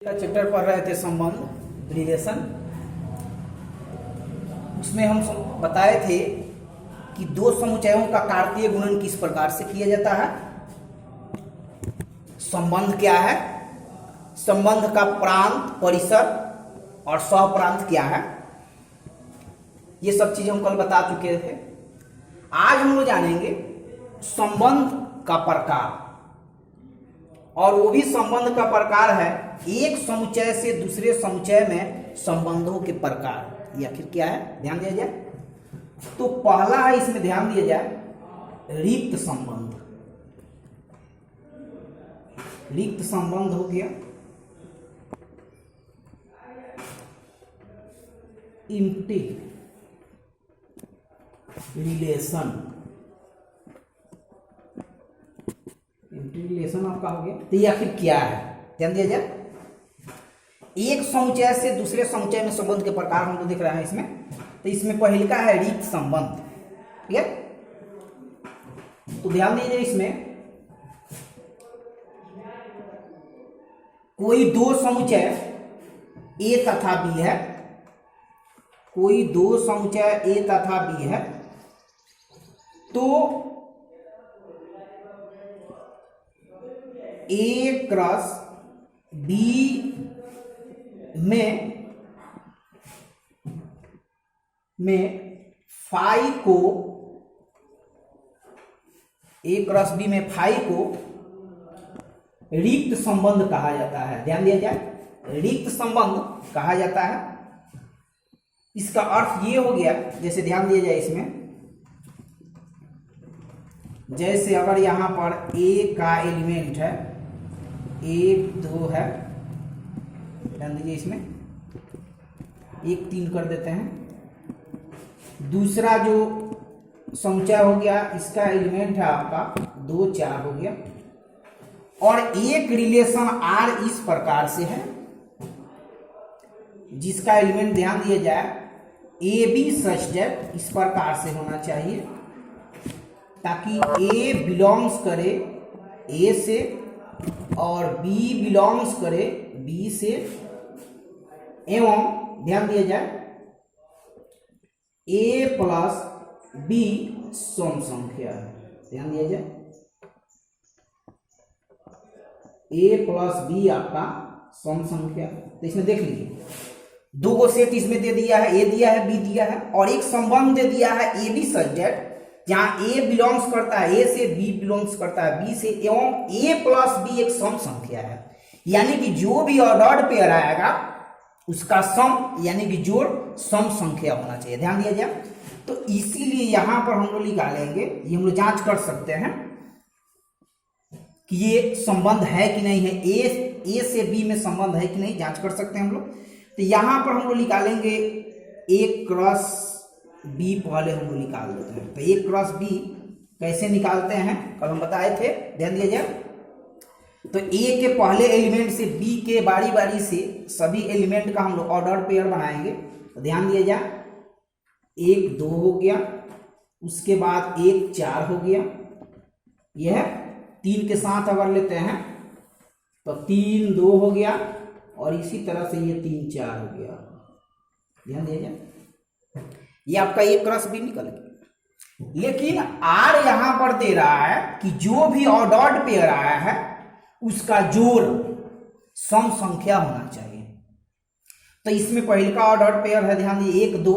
का चैप्टर पढ़ रहे थे संबंध रिलेशन। उसमें हम बताए थे कि दो समुच्चयों का कार्तीय गुणन किस प्रकार से किया जाता है। संबंध क्या है, संबंध का प्रांत, परिसर और सहप्रांत क्या है, ये सब चीजें हम कल बता चुके थे। आज हम लोग जानेंगे संबंध का प्रकार, और वो भी संबंध का प्रकार है एक समुच्चय से दूसरे समुच्चय में संबंधों के प्रकार। ये आखिर क्या है, ध्यान दिया जाए तो पहला है, इसमें ध्यान दिया जाए रिक्त संबंध। रिक्त संबंध हो गया, एम्प्टी रिलेशन। एम्प्टी रिलेशन आपका हो गया। तो ये आखिर क्या है, ध्यान दिया जाए। एक समुच्चय से दूसरे समुच्चय में संबंध के प्रकार हमको दिख रहा है इसमें। तो इसमें पहले का है रिक्त संबंध, ठीक है। तो ध्यान दीजिए, इसमें कोई दो समुच्चय ए तथा बी है, कोई दो समुच्चय ए तथा बी है, तो ए क्रॉस बी में फाई को, ए क्रॉस बी में फाई को रिक्त संबंध कहा जाता है। ध्यान दिया जाए, रिक्त संबंध कहा जाता है। इसका अर्थ ये हो गया, जैसे ध्यान दिया जाए इसमें, जैसे अगर यहां पर ए का एलिमेंट है, 1 2 है, ध्यान दीजिए इसमें 1 3 कर देते हैं। दूसरा जो समुच्चय हो गया, इसका एलिमेंट है आपका 2 4 हो गया, और एक रिलेशन आर इस प्रकार से है जिसका एलिमेंट ध्यान दिया जाए ए बी सच दैट इस प्रकार से होना चाहिए ताकि ए बिलोंग्स करे ए से और बी बिलोंग्स करे बी से, एवं ध्यान दिया जाए ए प्लस बी सम संख्या है। ध्यान दिया जाए ए प्लस बी आपका सम संख्या। तो इसमें देख लीजिए दो गो सेट इसमें दे दिया है, ए दिया है, बी दिया है, और एक संबंध दे दिया है ए बी सच दैट जहां ए बिलोंग्स करता है ए से, बी बिलोंग्स करता है बी से, एवं ए प्लस बी एक सम संख्या है। यानी कि जो भी ऑर्डर्ड पेयर आएगा उसका सम यानी कि जोड़ सम संख्या होना चाहिए। ध्यान दिया जाए तो इसीलिए यहां पर हम लोग निकालेंगे, ये हम लोग जांच कर सकते हैं कि ये संबंध है कि नहीं है, ए से बी में संबंध है कि नहीं, जांच कर सकते हैं हम लोग। तो यहां पर हम लोग निकालेंगे ए क्रॉस बी, पहले हम लोग निकाल देते हैं। तो ए क्रॉस बी कैसे निकालते हैं कल हम बताए थे, ध्यान दिया जाए। तो ए के पहले एलिमेंट से बी के बारी बारी से सभी एलिमेंट का हम लोग ऑर्डर पेयर बनाएंगे। तो ध्यान दिया जाए 1 2 हो गया, उसके बाद 1 4 हो गया, यह 3 के साथ अगर लेते हैं तो 3 2 हो गया, और इसी तरह से ये 3 4 हो गया। ध्यान दिया जाए ये आपका ए क्रॉस बी निकल गया। लेकिन आर यहां पर दे रहा है कि जो भी ऑर्डर्ड पेयर आया है उसका जोड़ सम संख्या होना चाहिए। तो इसमें पहले का ऑर्डर्ड पेयर है, ध्यान दिए 1 2,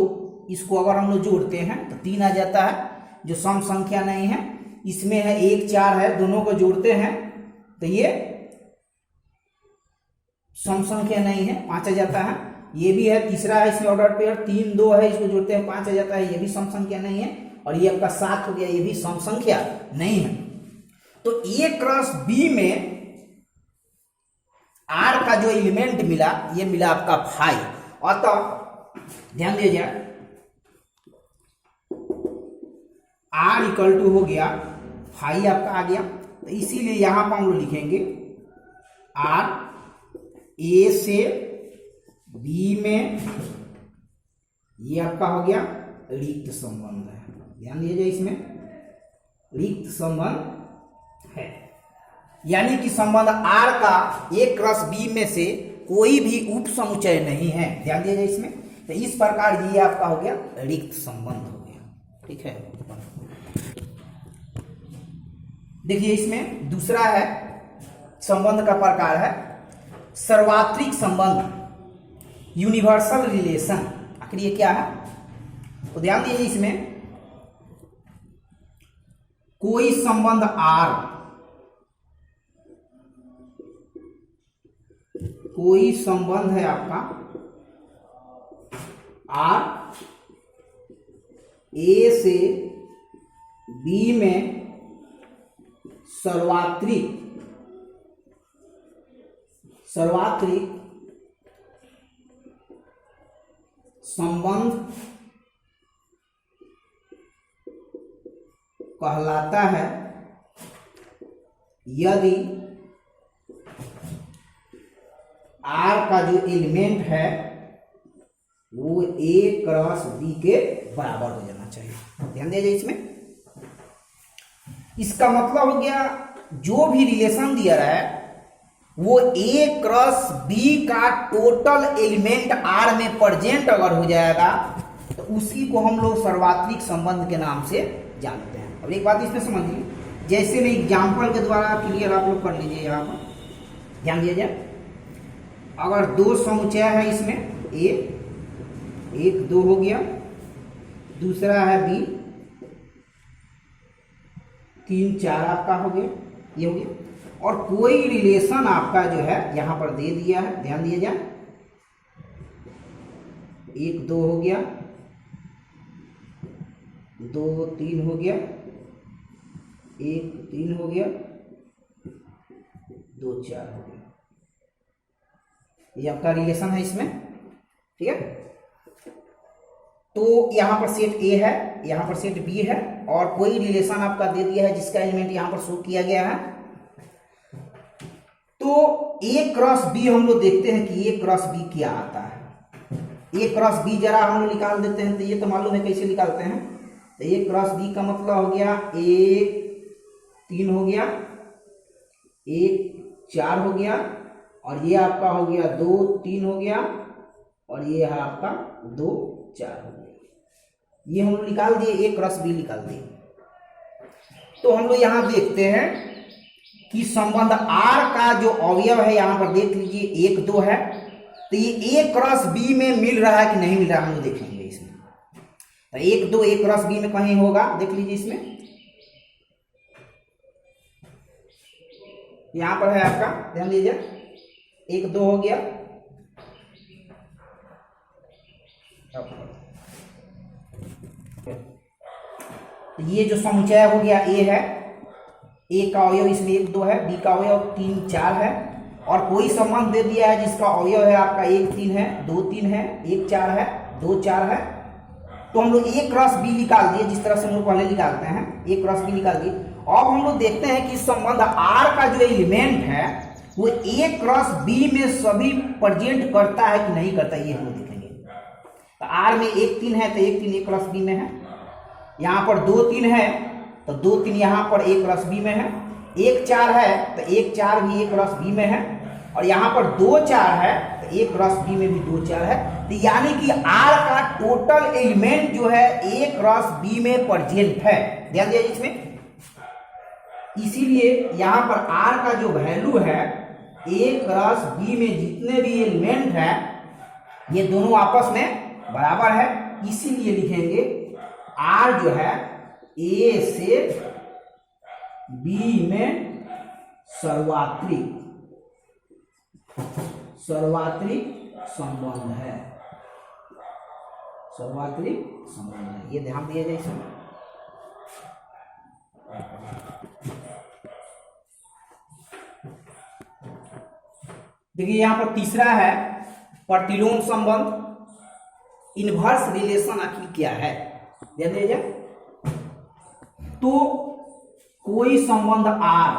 इसको अगर हम लोग जोड़ते हैं तो 3 आ जाता है जो सम संख्या नहीं है। इसमें है 1 4 है, दोनों को जोड़ते हैं तो ये सम संख्या नहीं है, 5 आ जाता है। ये भी है, तीसरा है इसमें ऑर्डर पेयर 3 2 है, इसको जोड़ते हैं 5 आ जाता है, ये भी सम संख्या नहीं है। और ये आपका 7 हो गया, ये भी सम संख्या नहीं है। तो ए क्रॉस बी में आर का जो एलिमेंट मिला, ये मिला आपका फाई। अतः ध्यान दिया जाए आर इक्वल टू हो गया फाई आपका आ गया। तो इसीलिए यहां पर हम लोग लिखेंगे आर ए से बी में, ये आपका हो गया रिक्त संबंध है। ध्यान दिया जाए इसमें रिक्त संबंध है। यानी कि संबंध आर का ए क्रॉस बी में से कोई भी उप समुच्चय नहीं है। ध्यान दिया जाए इसमें। तो इस प्रकार ये आपका हो गया रिक्त संबंध हो गया। ठीक है, देखिए इसमें दूसरा है संबंध का प्रकार है सार्वत्रिक संबंध, यूनिवर्सल रिलेशन। आखिर ये क्या है? तो ध्यान दीजिए इसमें कोई संबंध आर, कोई संबंध है आपका आर ए से बी में सार्वत्रिक संबंध कहलाता है यदि आर का जो एलिमेंट है वो ए क्रॉस बी के बराबर हो जाना चाहिए। ध्यान दिया जाए इसमें। इसका मतलब हो गया जो भी रिलेशन दिया रहा है वो ए क्रॉस बी का टोटल एलिमेंट आर में प्रेजेंट अगर हो जाएगा तो उसी को हम लोग सार्वत्रिक संबंध के नाम से जानते हैं। अब एक बात इसमें समझ लीजिए, जैसे में एग्जाम्पल के द्वारा क्लियर आप लोग कर लीजिए। यहाँ पर ध्यान दिया जाए, अगर दो समुच्चय है इसमें ए, एक दो हो गया, दूसरा है बी, तीन चार आपका हो गया, ये हो गया। और कोई रिलेशन आपका जो है यहां पर दे दिया है। ध्यान दिया जाए, एक दो हो गया, दो तीन हो गया, एक तीन हो गया, दो चार हो गया। ये आपका रिलेशन है इसमें। ठीक है, तो यहां पर सेट ए है, यहां पर सेट बी है, और कोई रिलेशन आपका दे दिया है जिसका एलिमेंट यहां पर शो किया गया है। तो ए क्रॉस बी हम लोग देखते हैं कि ए क्रॉस बी क्या आता है। ए क्रॉस बी जरा हम लोग निकाल देते हैं, तो ये तो मालूम है कैसे निकालते हैं। तो ए क्रॉस बी का मतलब हो गया एक तीन हो गया, एक चार हो गया, और ये आपका हो गया दो तीन हो गया, और ये है आपका दो चार हो गया। ये हम लोग निकाल दिए, ए क्रॉस बी निकाल दिए। तो हम लोग यहां देखते हैं कि संबंध आर का जो अवयव है यहां पर देख लीजिए एक दो है, तो ये ए क्रॉस बी में मिल रहा है कि नहीं मिल रहा है हम लोग देखेंगे इसमें। तो एक दो ए क्रॉस बी में कहीं होगा, देख लीजिए इसमें। यहां पर है आपका, ध्यान दीजिए, एक दो हो गया, तो ये जो समुच्चय हो गया ए है, ए का अवयव इसमें एक दो है, बी का अवयव तीन चार है, और कोई संबंध दे दिया है जिसका अवयव है आपका एक तीन है, दो तीन है, एक चार है, दो चार है। तो हम लोग ए क्रॉस बी निकाल दिए, जिस तरह से हम लोग पहले निकालते हैं, ए क्रॉस बी निकाल दिए। अब हम लोग देखते हैं कि संबंध आर का जो एलिमेंट है वो ए क्रॉस बी में सभी प्रेजेंट करता है कि नहीं करता, ये हम लोग देखेंगे। तो आर में एक तीन है तो एक तीन ए क्रॉस बी में है, यहां पर दो तीन है तो दो तीन यहां पर ए क्रॉस बी में है, एक चार है तो एक चार भी ए क्रॉस बी में है, और यहां पर दो चार है तो ए क्रॉस बी में भी दो चार है। तो यानी कि आर का टोटल एलिमेंट जो है ए क्रॉस बी में प्रेजेंट है। ध्यान दिया इसमें। इसीलिए यहां पर आर का जो वैल्यू है ए क्रॉस बी में जितने भी एलिमेंट है ये दोनों आपस में बराबर है, इसीलिए लिखेंगे आर जो है ए से बी में सार्वत्रिक संबंध है, सार्वत्रिक संबंध है। ये ध्यान दिया जाए इसमें। देखिए यहां पर तीसरा है प्रतिलोम संबंध, इनवर्स रिलेशन आखिर क्या है, ध्यान दिया जाए। तो कोई संबंध आर,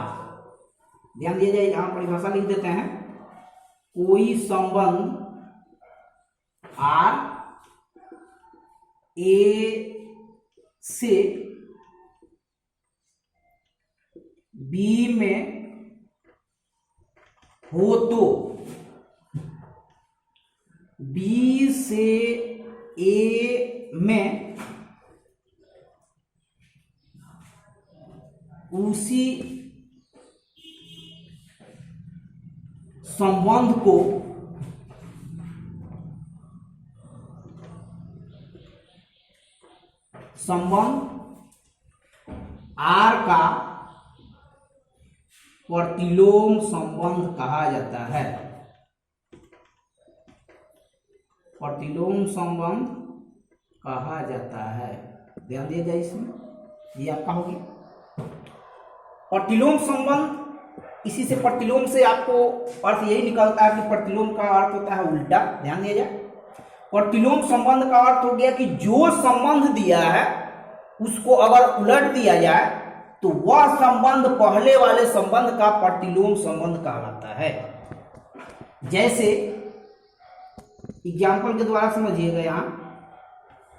ध्यान दिया जाए, यहां परिभाषा लिख देते हैं, कोई संबंध आर ए से बी में हो तो बी से ए में उसी संबंध को संबंध आर का प्रतिलोम संबंध कहा जाता है। प्रतिलोम संबंध कहा जाता है। ध्यान दिया जाए इसमें, ये आपका हो गया प्रतिलोम संबंध। इसी से प्रतिलोम से आपको अर्थ यही निकलता है कि प्रतिलोम का अर्थ होता है उल्टा। ध्यान दिया जाए, प्रतिलोम संबंध का अर्थ हो गया कि जो संबंध दिया है उसको अगर उलट दिया जाए तो वह संबंध पहले वाले संबंध का प्रतिलोम संबंध कहलाता है। जैसे एग्जाम्पल के द्वारा समझिएगा, यहां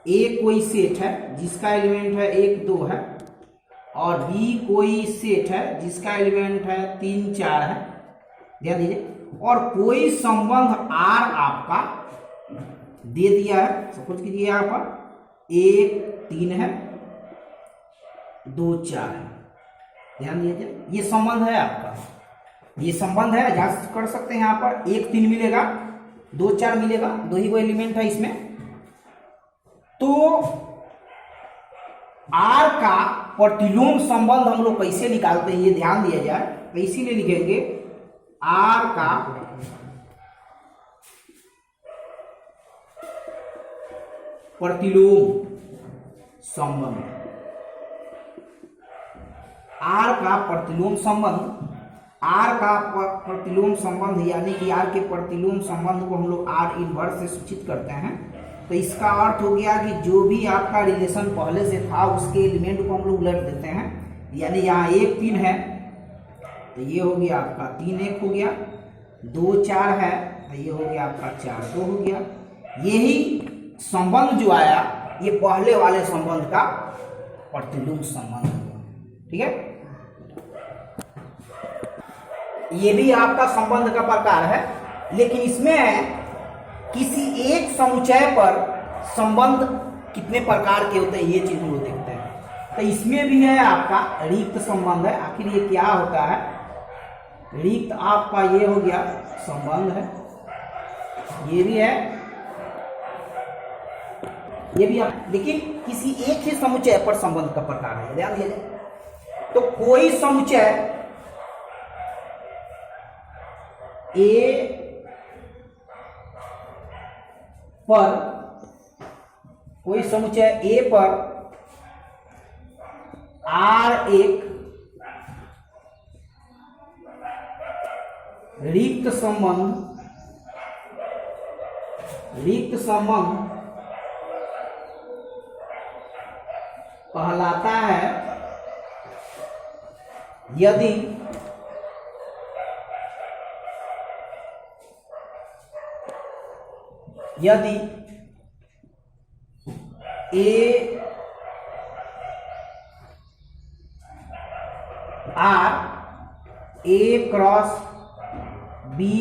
ए कोई सेट है जिसका एलिमेंट है 1 2 है, और बी कोई सेट है जिसका एलिमेंट है 3 4 है। ध्यान दीजिए, और कोई संबंध आर आपका दे दिया है। सपोज कीजिए यहां पर 1 3 है, 2 4 है। ध्यान दीजिए, ये संबंध है आपका, ये संबंध है। जांच कर सकते हैं, यहां पर 1 3 मिलेगा, 2 4 मिलेगा, 2 ही को एलिमेंट है इसमें। तो आर का प्रतिलोम संबंध हम लोग कैसे निकालते हैं, ये ध्यान दिया जाए। तो इसीलिए लिखेंगे आर का प्रतिलोम संबंध। आर का प्रतिलोम संबंध, आर का प्रतिलोम संबंध यानी कि आर के प्रतिलोम संबंध को हम लोग आर इनवर्स से सूचित करते हैं। तो इसका अर्थ हो गया कि जो भी आपका रिलेशन पहले से था उसके एलिमेंट को हम लोग उलट देते हैं। यानी यहाँ 1 3 है तो ये हो गया आपका 3 1 हो गया, 2 4 है तो ये हो गया आपका 4 2 हो गया। यही संबंध जो आया ये पहले वाले संबंध का प्रतिलोम संबंध हुआ। ठीक है, ये भी आपका संबंध का प्रकार है, लेकिन इसमें किसी एक समुच्चय पर संबंध कितने प्रकार के होते हैं ये चीज हम लोग देखते हैं। तो इसमें भी है आपका रिक्त संबंध है। आखिर ये क्या होता है, रिक्त आपका ये हो गया संबंध है, ये भी है, ये भी आप, लेकिन किसी एक ही समुच्चय पर संबंध का प्रकार है। ध्यान दिया जाए तो कोई समुच्चय ए पर, कोई समुच्चय ए पर आर एक रिक्त संबंध कहलाता है यदि A R A cross B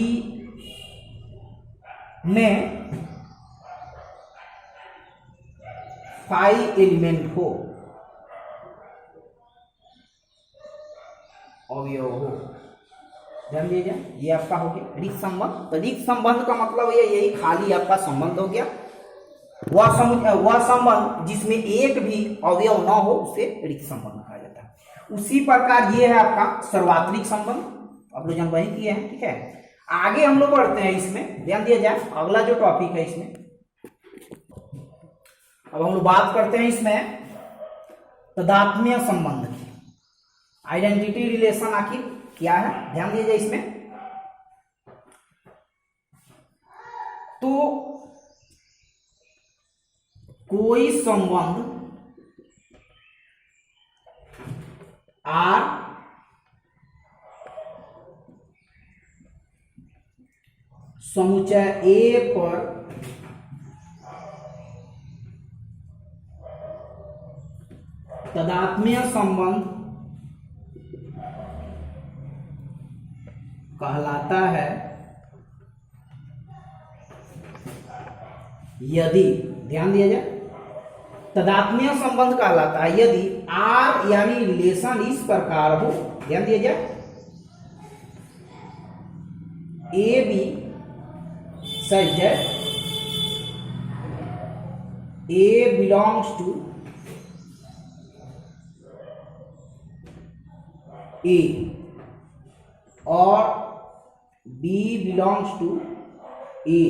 में 5 एलिमेंट हो, अवयव हो। ध्यान दीजिए, ये आपका हो गया रिक्त संबंध। तो रिक्त संबंध का मतलब यही खाली आपका संबंध हो गया। वह संबंध जिसमें एक भी अवयव न हो उसे रिक्त संबंध कहा जाता है। उसी प्रकार ये है आपका सर्वात्रिक संबंध, आप लोग वही किए हैं। ठीक है, आगे हम लोग बढ़ते हैं इसमें। ध्यान दिया जाए, अगला जो टॉपिक है इसमें, अब हम लोग बात करते हैं इसमें तदात्म्य संबंध की। आइडेंटिटी रिलेशन आखिर क्या है, ध्यान दिया जाए इसमें। तो कोई संबंध आर समुच्चय ए पर तदात्म्य संबंध कहलाता है यदि, ध्यान दिया जाए, तदात्म्य संबंध कहलाता है यदि आर यानी रिलेशन इस प्रकार हो, ध्यान दिया जाए, A B such that A belongs to A और बी बिलोंग्स टू ए,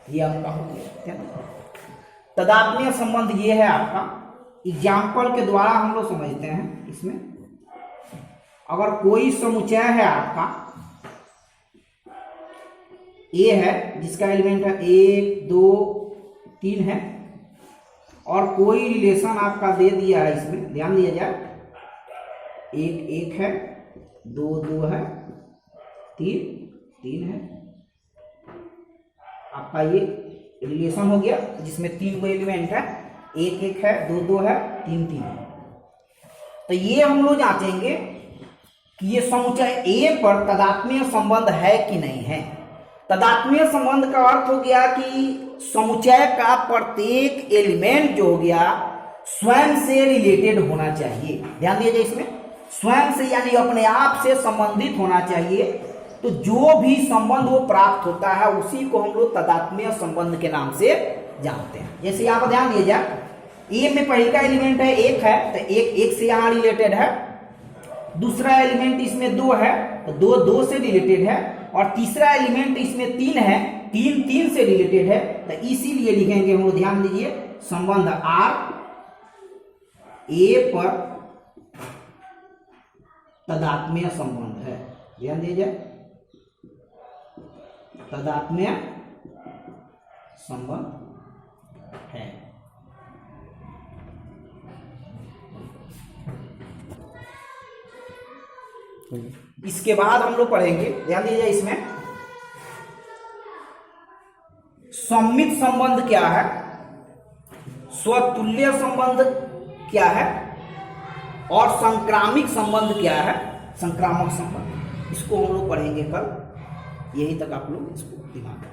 ये आपका हो गया। तदात्म्य संबंध ये है आपका, एग्जाम्पल के द्वारा हम लोग समझते हैं। इसमें अगर कोई समुच्चय है आपका, ए है जिसका एलिमेंट है 1 2 3 है, और कोई रिलेशन आपका दे दिया है, इसमें ध्यान दिया जाए, 1 1 है, 2 2 है, 3 3 है, आपका ये रिलेशन हो गया जिसमें 3 एलिमेंट है, 1 1 है, 2 2 है, 3 3 है। तो ये हम लोग जांचेंगे कि ये समुच्चय ए पर तदात्म्य संबंध है कि नहीं है। तदात्म्य संबंध का अर्थ हो गया कि समुच्चय का प्रत्येक एलिमेंट जो हो गया स्वयं से रिलेटेड होना चाहिए। ध्यान दिया जाए, इसमें स्वयं से यानी अपने आप से संबंधित होना चाहिए। तो जो भी संबंध वो प्राप्त होता है उसी को हम लोग तदात्म्य संबंध के नाम से जानते हैं। जैसे यहाँ पर ध्यान दिया जाए, ए में पहले का एलिमेंट है 1 है, तो 1 1 से यहाँ रिलेटेड है, दूसरा एलिमेंट इसमें 2 है तो 2 2 से रिलेटेड है, और तीसरा एलिमेंट इसमें 3 है, 3 3 से रिलेटेड है। तो इसीलिए लिखेंगे हम लोग, ध्यान दीजिए, संबंध आर ए पर तदात्म्य संबंध है। ध्यान दीजिए, तदात्म्य संबंध है। इसके बाद हम लोग पढ़ेंगे, ध्यान दीजिए, इसमें सममित संबंध क्या है, स्वतुल्य संबंध क्या है, और संक्रामिक संबंध क्या है, संक्रामक संबंध। इसको हम लोग पढ़ेंगे कल। यही तक आप लोग इसको दिमाग